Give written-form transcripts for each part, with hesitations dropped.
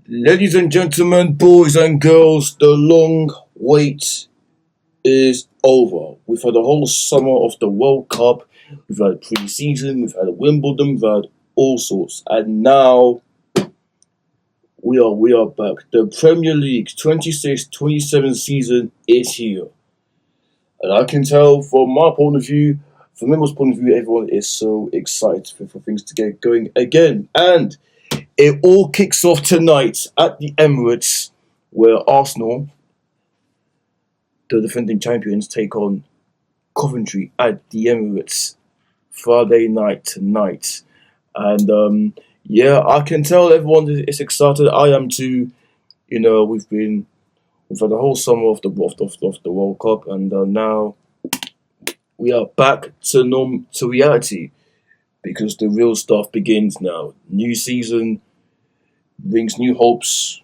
Ladies and gentlemen, boys and girls, the long wait is over. We've had the whole summer of the World Cup, we've had pre-season, we've had Wimbledon, we've had all sorts, and now we are back. The Premier League 26-27 season is here. And I can tell from my point of view, from Mimble's point of view, everyone is so excited for things to get going again. And it all kicks off tonight at the Emirates, where Arsenal, the defending champions, take on Coventry at the Emirates Friday night tonight. And I can tell everyone is excited. I am too. You know, we've had the whole summer of the World Cup, and now we are back to reality, because the real stuff begins now. New season brings new hopes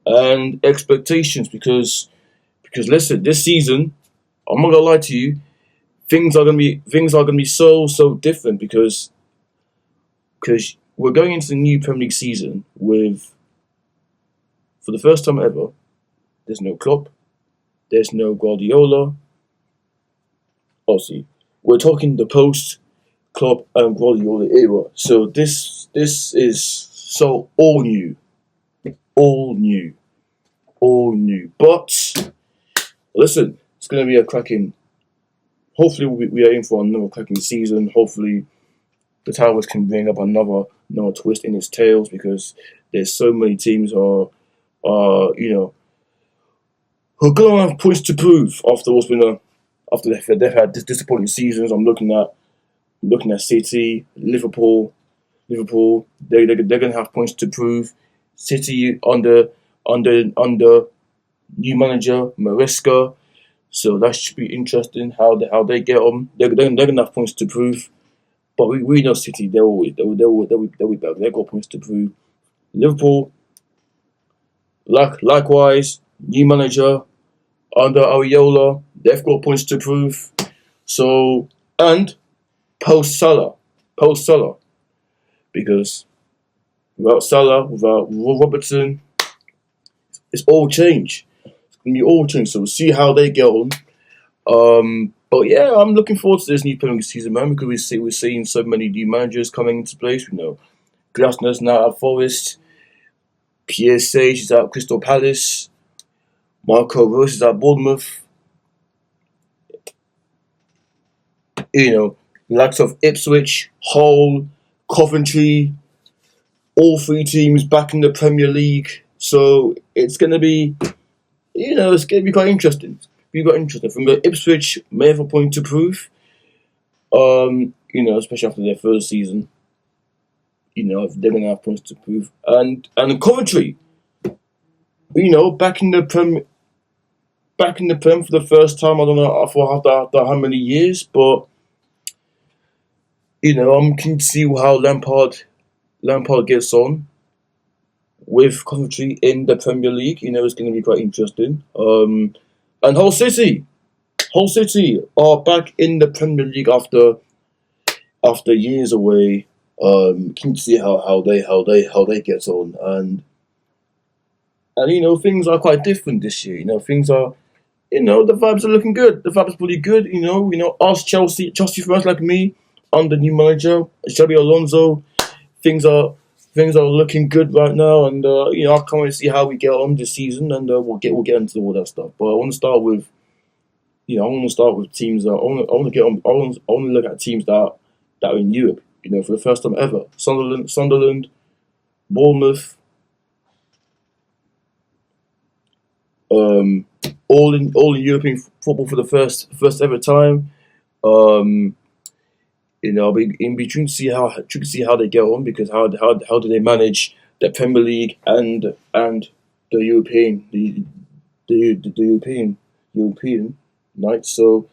and expectations, because listen, this season, I'm not gonna lie to you, things are gonna be so different, because we're going into the new Premier League season with, for the first time ever, there's no Klopp, there's no Guardiola. Obviously, we're talking the post Klopp and Guardiola era. So this is so all new. But listen, it's going to be a cracking. Hopefully, we are in for another cracking season. Hopefully, the Towers can bring up another twist in its tails, because there's so many teams who are going to have points to prove after they've had disappointing seasons. I'm looking at City, Liverpool. They're going to have points to prove. City under new manager Maresca, so that should be interesting how they get on. They're going to have points to prove, but we know City. They'll be back. They've got points to prove. Liverpool, likewise, new manager under Areola, they've got points to prove. So, and post Salah, because without Salah, without Robertson, it's all change. It's gonna be all change. So we'll see how they get on. But yeah, I'm looking forward to this new Premier League season, man, because we're seeing so many new managers coming into place. We know Glasner's now at Forest, Pierre Sage is at Crystal Palace, Marco Rose is at Bournemouth. You know, the likes of Ipswich, Hull, Coventry, all three teams back in the Premier League. So it's going to be, it's going to be quite interesting. From the Ipswich, may have a point to prove. Especially after their first season. If they're going to have points to prove. And Coventry, back in the Prem for the first time. I don't know after how many years, but I'm keen to see how Lampard gets on with Coventry in the Premier League. It's going to be quite interesting. And Hull City are back in the Premier League after years away. Keen to see how they get on, and things are quite different this year. Things are, the vibes are looking good. The vibes are pretty good. Us Chelsea fans like me, under new manager Xabi Alonso, things are looking good right now, and I can't wait to see how we get on this season, and we'll get into all that stuff. But I want to start with, teams that I want to look at teams that are in Europe. For the first time ever, Sunderland, Bournemouth, all in European football for the first ever time. I'll be in between to see how they get on, because how do they manage the Premier League and the European European night. So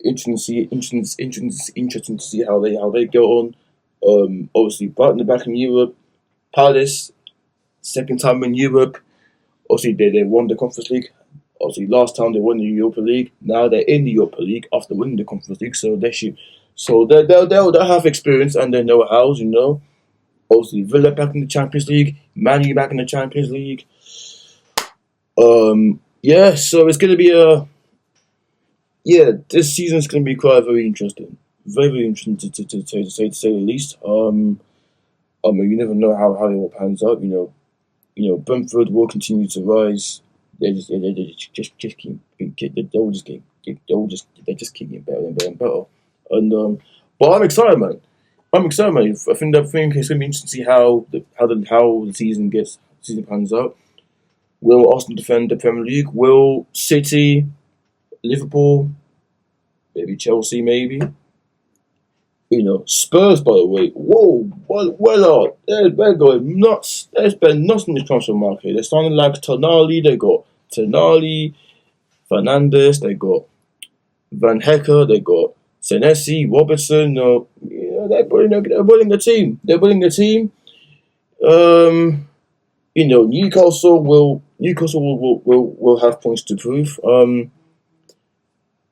interesting to see how they go on. Obviously, Brighton back in Europe. Palace, second time in Europe. Obviously, they won the Conference League. Obviously, last time they won the Europa League. Now they're in the Europa League after winning the Conference League. So they'll have experience and they know how. Obviously, Villa back in the Champions League. Man U back in the Champions League. Yeah, so it's gonna be this season's gonna be quite very interesting. Very interesting to say the least. I mean, you never know how it all pans out. Brentford will continue to rise. They just keep getting better and better and better. And but I'm excited, man. I think it's gonna be interesting to see how the season pans out. Will Arsenal defend the Premier League? Will City, Liverpool, maybe Chelsea, maybe? Spurs, by the way. Whoa, well, they're going nuts. They're spending nuts in the transfer market. They're signing like Tonali. They got Tonali, Fernandes. They got Van Hecker. They got Senesi, Robertson. They're building the team. They're building the team. Newcastle will have points to prove.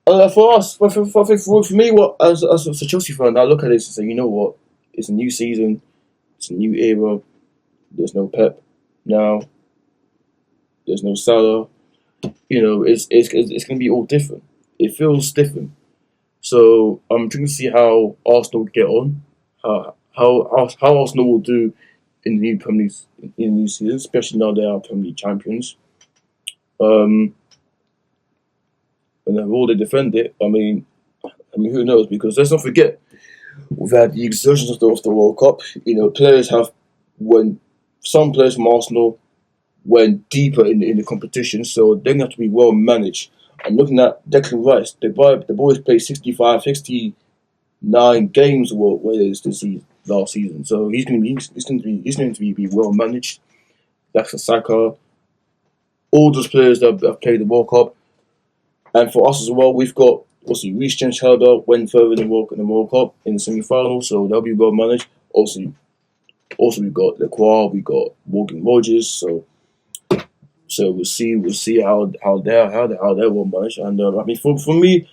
For us, for me, as a Chelsea fan, I look at this and say, you know what? It's a new season. It's a new era. There's no Pep now. There's no Salah. It's going to be all different. It feels different. So I'm trying to see how Arsenal get on, how Arsenal will do in the new Premier League, in the new season, especially now they are Premier League champions. And then will they defend it? I mean, who knows? Because let's not forget, we've had the exertions of the World Cup. Some players from Arsenal went deeper in the competition, so they're going to have to be well managed. I'm looking at Declan Rice. The boys played 65, 69 games last season, so he's going to be well managed. That's a Saka. All those players that have played the World Cup, and for us as well, we've got Reece James went further in the World Cup in the semi-final, so they'll be well managed. Also we've got Lacroix, we got Morgan Rogers, so we'll see how they're well managed. And I mean, for me,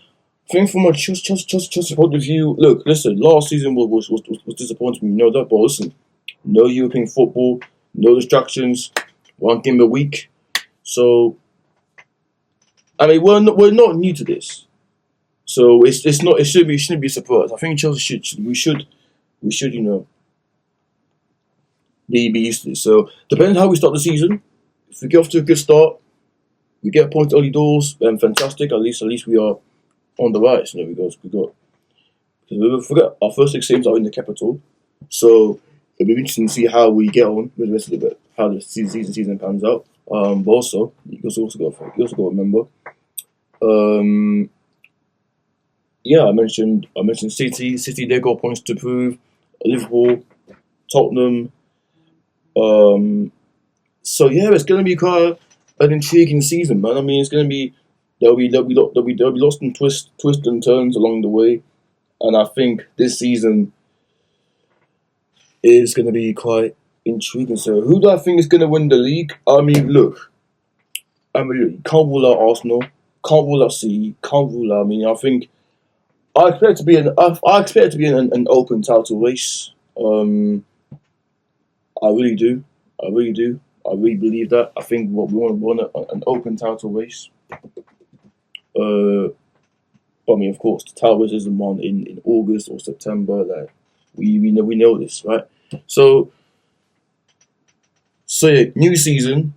I think from a Chelsea point of view, look, listen, last season was disappointing. We know that, but listen, no European football, no distractions, one game a week. So, I mean, we're not new to this. So it shouldn't be a surprise. I think Chelsea should be used to this. So depending on how we start the season, if we get off to a good start, we get points early doors, then fantastic. At least we are on the rise. Because we forget our first 6 games are in the capital, so it'll be interesting to see how we get on with the rest of how the season pans out. But also you also got to remember. I mentioned City. City, they got points to prove. Liverpool, Tottenham. So yeah, it's going to be quite an intriguing season, man. I mean, it's going to be there'll be lots and twists and turns along the way, and I think this season is going to be quite intriguing. So, who do I think is going to win the league? I mean, look, you can't rule out Arsenal, can't rule out City, can't rule out. I mean, I expect it to be an open title race. I really do. I really believe that. I think we want an open title race. But I mean, of course, the title race isn't won in August or September. Like we know this, right? So yeah, new season.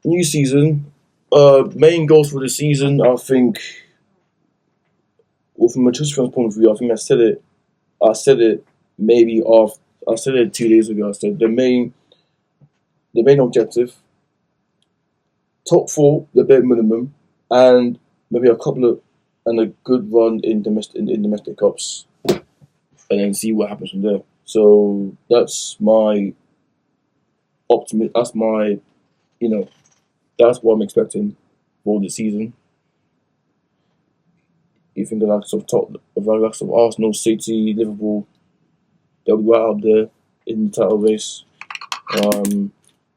New season. Main goals for the season, I think. Well, from a Chelsea fan's point of view, I think I said it I said it 2 days ago. I said the main objective, top 4, the bare minimum, and maybe a good run in domestic cups, and then see what happens from there. So that's my optimism. That's what I'm expecting for the season. You think the likes of Arsenal, City, Liverpool, they'll be right up there in the title race.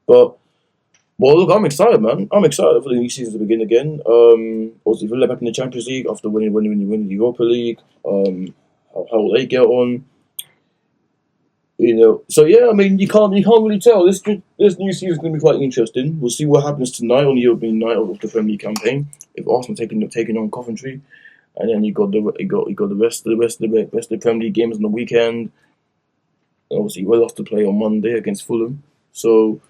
But look, I'm excited, man. I'm excited for the new season to begin again. Also, Villa back in the Champions League after winning the Europa League. How will they get on? So yeah, I mean, you can't really tell. This new season's going to be quite interesting. We'll see what happens tonight on the opening night of the Premier League campaign. If Arsenal taking on Coventry, and then you got the rest of the Premier League games on the weekend. Obviously, we're off to play on Monday against Fulham. So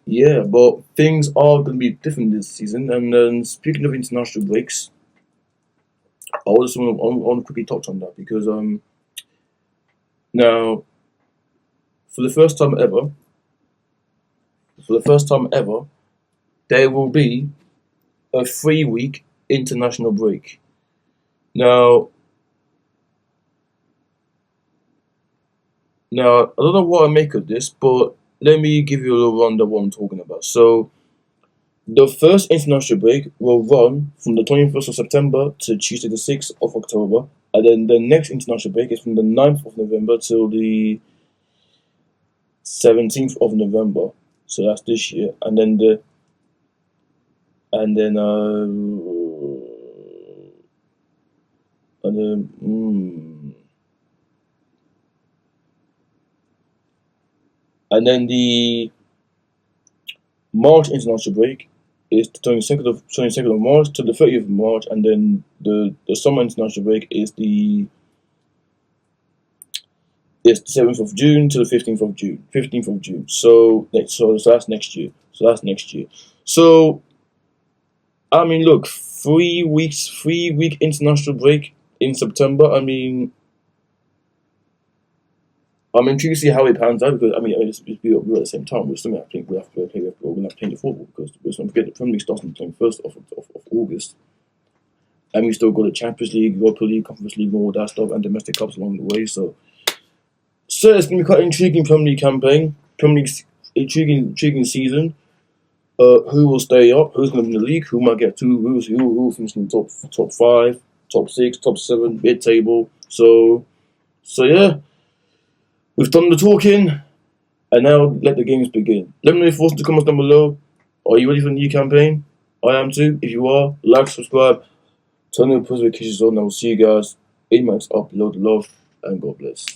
yeah, but things are going to be different this season. And then speaking of international breaks, I just want to quickly touch on that because now for the first time ever, there will be a 3-week international break. Now, I don't know what I make of this, but let me give you a little rundown of what I'm talking about. So, the first international break will run from the 21st of September to Tuesday the 6th of October, and then the next international break is from the 9th of November till the 17th of November. So that's this year, and then and then and then and then the March international break is the 22nd of March to the 30th of March, and then the summer international break is the 7th of June to the 15th of June. So that's next year. So I mean, look, 3 week international break in September. I'm intrigued to see how it pans out because we're at the same time. We're still going to play. We're going to play the football because let's not forget the Premier League starts on the 21st of August, and we still got the Champions League, Europa League, Conference League, and all that stuff, and domestic cups along the way. So it's going to be quite an intriguing Premier League campaign, intriguing season. Who will stay up? Who's going to win the league? Who might get two? Who will finish in the top 5, top 6, top 7, mid table? So yeah. We've done the talking, and now let the games begin. Let me know your thoughts in the comments down below. Are you ready for the new campaign? I am too. If you are, like, subscribe, turn on the post notifications on, and I will see you guys 8 months up. Load love, and God bless.